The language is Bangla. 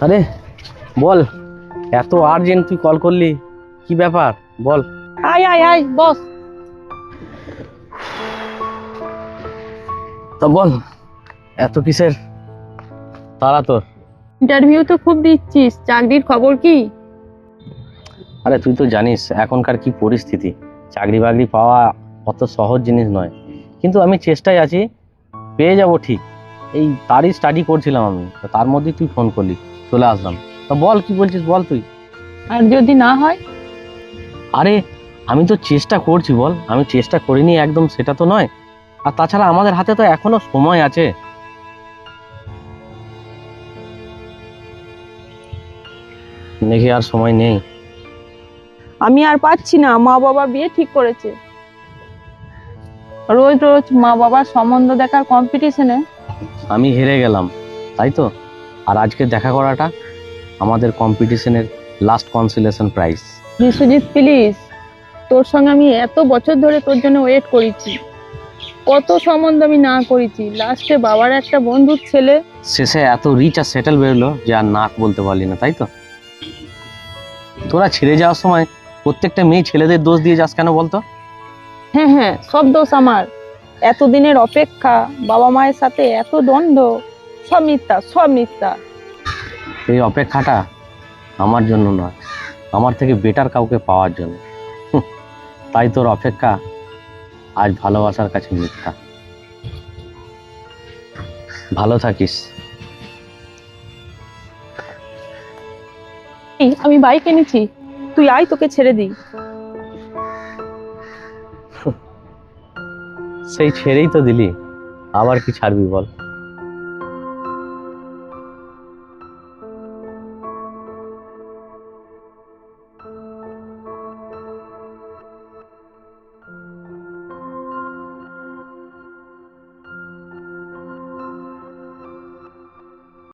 আরে বল, এত আর্জেন্ট তুই কল করলি, কি ব্যাপার বল। আয় আয় আয় বস। তা বল, এত কিসের তাড়া তোর? ইন্টারভিউ তো খুব দিচ্ছিস, চাকরির খবর কি? আরে তুই তো জানিস এখনকার কি পরিস্থিতি, চাকরি বাকরি পাওয়া অত সহজ জিনিস নয়, কিন্তু আমি চেষ্টায় আছি, পেয়ে যাব ঠিক। এই তারই স্টাডি করছিলাম আমি, তো তার মধ্যেই তুই ফোন করলি, চলে আসলাম। তা বল কি বলছিস বল তুই। আর যদি না হয়? আরে আমি তো চেষ্টা করছি বল, আমি চেষ্টা করিনি একদম সেটা তো নয়, আর তাছাড়া আমাদের হাতে তো এখনো সময় আছে। দেখি আর সময় নেই। আমি আর পাচ্ছি না, মা বাবা বিয়ে ঠিক করেছে। রোজ রোজ মা বাবার সম্বন্ধ দেখার কম্পিটিশনে আমি হেরে গেলাম, তাই তো। আর আজকে দেখা করাটা আমাদের কম্পিটিশনের last consolation prize. Biswajit please, তোর সঙ্গে আমি এত বছর ধরে তোর জন্য ওয়েট করেছি, কত সম্বন্ধ আমি না করেছি, লাস্টে বাবার একটা বন্ধুর ছেলে। শেষে এত রিচ আর সেটেল বেরোলো যে আর না বলতে পারলি না, তাই তো। তোরা ছেড়ে যাওয়ার সময় প্রত্যেকটা মেয়ে ছেলেদের দোষ দিয়ে যাস কেন বলতো? হ্যাঁ হ্যাঁ, সব দোষ আমার। এতদিনের অপেক্ষা, বাবা মায়ের সাথে এত দ্বন্দ্ব, সব মিথ্যা সব মিথ্যা। এই অপেক্ষাটা আমার জন্য নয়, আমার থেকে বেটার কাউকে পাওয়ার জন্য। তাই তোর অপেক্ষা আজ ভালোবাসার কাছে মিথ্যা। ভালো থাকিস। এই, আমি বাইক এনেছি, তুই আয়, তোকে ছেড়ে দিই। সেই ছেড়েই তো দিলি, আবার কি ছাড়বি বল।